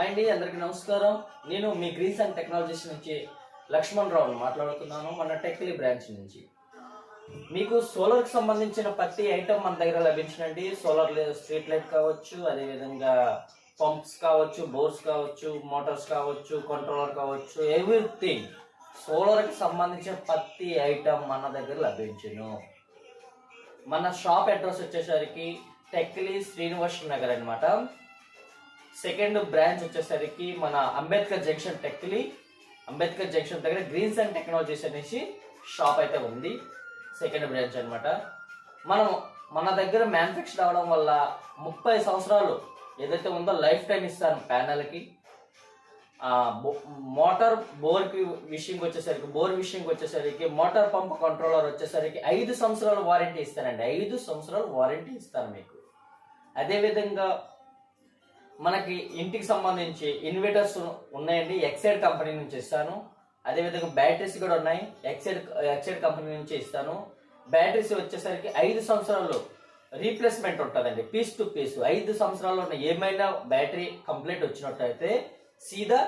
అండి అందరికి నమస్కారం. నేను మీ గ్రీన్స్ అండ్ టెక్నాలజీస్ నుంచి లక్ష్మణ్ రావు మాట్లాడుతున్నాను, మన టెక్లీ బ్రాంచ్ నుంచి. మీకు సోలార్కి సంబంధించిన ప్రతి ఐటమ్ మన దగ్గర లభించినండి. సోలార్ స్ట్రీట్ లైట్ కావచ్చు, అదేవిధంగా పంప్స్ కావచ్చు, బోర్స్ కావచ్చు, మోటార్స్ కావచ్చు, కంట్రోలర్ కావచ్చు, ఎవ్రీథింగ్ సోలార్కి సంబంధించిన ప్రతి ఐటమ్ మన దగ్గర లభించును. మన షాప్ అడ్రస్ వచ్చేసరికి టెక్లీ శ్రీనివాస్ నగర్ అనమాట. సెకండ్ బ్రాంచ్ వచ్చేసరికి మన అంబేద్కర్ జంక్షన్, టెక్లీ అంబేద్కర్ జంక్షన్ దగ్గర గ్రీన్స్ అండ్ టెక్నాలజీస్ అనేసి షాప్ అయితే ఉంది. సెకండ్ బ్రాంచ్ అనమాట. మన దగ్గర మ్యానుఫ్యాక్చర్ అవడం వల్ల 30 సంవత్సరాలు ఏదైతే ఉందో లైఫ్ టైం ఇస్తాను ప్యానల్కి. మోటార్ బోర్కి విషయంకి వచ్చేసరికి మోటార్ పంప్ కంట్రోలర్ వచ్చేసరికి 5 సంవత్సరాలు వారంటీ ఇస్తానండి. 5 సంవత్సరాలు వారంటీ ఇస్తాను మీకు. అదేవిధంగా మనకి ఇంటికి సంబంధించి ఇన్వర్టర్స్ ఉన్నాయండి, ఎక్సైడ్ కంపెనీ నుంచి ఇస్తాను. అదేవిధంగా బ్యాటరీస్ కూడా ఉన్నాయి, ఎక్సైడ్ కంపెనీ నుంచి ఇస్తాను. బ్యాటరీస్ వచ్చేసరికి 5 సంవత్సరాలు రీప్లేస్మెంట్ ఉంటుందండి, పీస్ టు పీస్. 5 సంవత్సరాల్లో ఏమైనా బ్యాటరీ కంప్లైంట్ వచ్చినట్టయితే సీదా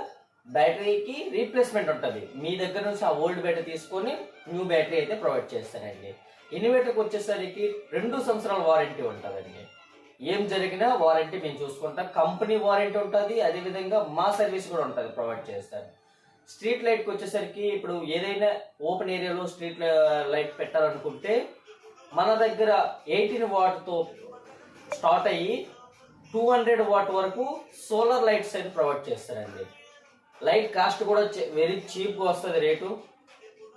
బ్యాటరీకి రీప్లేస్మెంట్ ఉంటుంది. మీ దగ్గర నుంచి ఆ ఓల్డ్ బ్యాటరీ తీసుకొని న్యూ బ్యాటరీ అయితే ప్రొవైడ్ చేస్తానండి. ఇన్వర్టర్కి వచ్చేసరికి 2 సంవత్సరాల వారంటీ ఉంటుందండి. ఏం జరిగినా వారంటీ మేము చూసుకుంటాం. కంపెనీ వారంటీ ఉంటుంది, అదేవిధంగా మా సర్వీస్ కూడా ఉంటుంది, ప్రొవైడ్ చేస్తాను. స్ట్రీట్ లైట్కి వచ్చేసరికి ఇప్పుడు ఏదైనా ఓపెన్ ఏరియాలో స్ట్రీట్ లైట్ పెట్టాలనుకుంటే మన దగ్గర 18 వాట్తో స్టార్ట్ అయ్యి 200 వాట్ వరకు సోలార్ లైట్స్ అయితే ప్రొవైడ్ చేస్తారండి. లైట్ కాస్ట్ కూడా వెరీ చీప్గా వస్తుంది రేటు.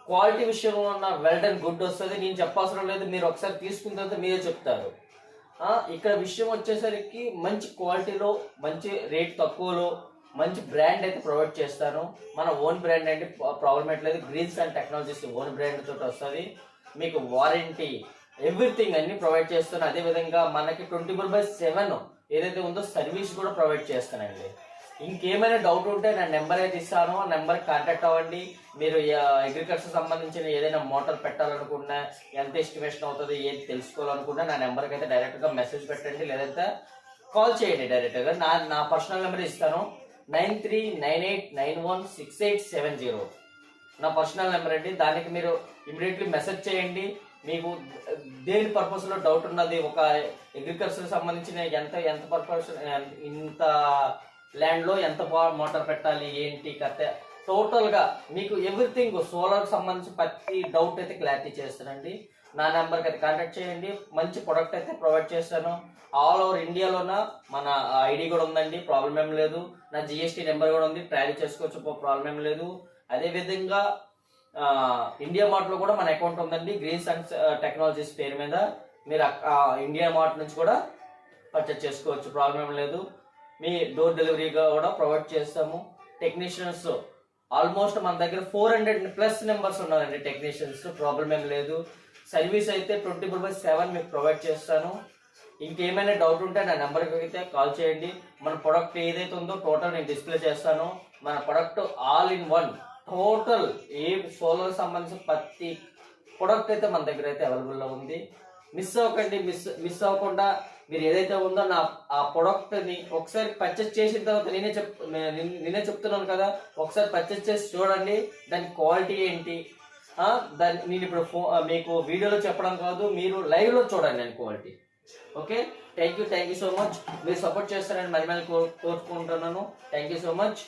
క్వాలిటీ విషయంలో ఉన్న వెల్ డన్ గుడ్ వస్తుంది. నేను చెప్పవసరం లేదు, మీరు ఒకసారి తీసుకున్న తర్వాత మీరే చెప్తారు. ఇక్కడ విషయం వచ్చేసరికి మంచి క్వాలిటీలో, మంచి రేట్ తక్కువలో, మంచి బ్రాండ్ అయితే ప్రొవైడ్ చేస్తాను. మన ఓన్ బ్రాండ్ అంటే ప్రాబ్లం లేదు. Greens and technologies own brand తోటి వస్తుంది. మీకు వారంటీ ఎవ్రీథింగ్ అన్ని ప్రొవైడ్ చేస్తాను. అదేవిధంగా మనకి 24/7 ఏదైతే ఉందో సర్వీస్ కూడా ప్రొవైడ్ చేస్తానండి. ఇంకేమైనా డౌట్ ఉంటే నా నెంబర్ అయితే ఇస్తాను, ఆ నెంబర్కి కాంటాక్ట్ అవ్వండి. మీరు అగ్రికల్చర్ సంబంధించిన ఏదైనా మోటార్ పెట్టాలనుకున్నా, ఎంత ఎస్టిమేషన్ అవుతుంది, ఏది తెలుసుకోవాలనుకున్నా నా నెంబర్కి అయితే డైరెక్ట్గా మెసేజ్ పెట్టండి, లేదంటే కాల్ చేయండి డైరెక్ట్గా. నా పర్సనల్ నెంబర్ ఇస్తాను, 9398916870. నా పర్సనల్ నెంబర్ అండి. దానికి మీరు ఇమీడియట్లీ మెసేజ్ చేయండి. మీకు దేని పర్పస్లో డౌట్ ఉన్నది, ఒక అగ్రికల్చర్ సంబంధించిన ఎంత పర్పస్, ఇంత ల్యాండ్లో ఎంత మోటార్ పెట్టాలి, ఏంటి కథ, టోటల్గా మీకు ఎవ్రీథింగ్ సోలార్ సంబంధించి ప్రతి డౌట్ అయితే క్లారిటీ చేస్తానండి. నా నెంబర్కి అయితే కాంటాక్ట్ చేయండి. మంచి ప్రొడక్ట్ అయితే ప్రొవైడ్ చేస్తాను. ఆల్ ఓవర్ ఇండియాలోన మన ఐడి కూడా ఉందండి, ప్రాబ్లం ఏం లేదు. నా జిఎస్టీ నెంబర్ కూడా ఉంది, ట్రావెల్ చేసుకోవచ్చు, ప్రాబ్లం ఏం లేదు. అదేవిధంగా ఇండియా మార్ట్లో కూడా మన అకౌంట్ ఉందండి, గ్రీన్స్ అండ్ టెక్నాలజీస్ పేరు మీద. మీరు ఇండియా మార్ట్ నుంచి కూడా పర్చేస్ చేసుకోవచ్చు, ప్రాబ్లం ఏం లేదు. మీ డోర్ డెలివరీగా కూడా ప్రొవైడ్ చేస్తాము. టెక్నీషియన్స్ ఆల్మోస్ట్ మన దగ్గర 400+ నెంబర్స్ ఉన్నారండి టెక్నీషియన్స్, ప్రాబ్లం ఏం లేదు. సర్వీస్ అయితే 24/7 మీకు ప్రొవైడ్ చేస్తాను. ఇంకేమైనా డౌట్ ఉంటే నా నెంబర్కి అయితే కాల్ చేయండి. మన ప్రొడక్ట్ ఏదైతే ఉందో టోటల్ నేను డిస్ప్లే చేస్తాను. మన product all in one, total A solar సంబంధించిన ప్రతి ప్రొడక్ట్ అయితే మన దగ్గర అయితే అవైలబుల్లో ఉంది. మిస్ అవ్వకండి. మిస్ అవ్వకుండా మీరు ఏదైతే ఉందో ఆ ప్రొడక్ట్ని ఒకసారి పర్చేస్ చేసిన తర్వాత నేనే చెప్తున్నాను కదా, ఒకసారి పర్చేస్ చేసి చూడండి. దాని క్వాలిటీ ఏంటి, దాన్ని నేను ఇప్పుడు మీకు వీడియోలో చెప్పడం కాదు, మీరు లైవ్లో చూడండి దాని quality. Okay, thank you so much. మీరు సపోర్ట్ చేస్తారని మరి కోరుకుంటున్నాను. Thank you so much.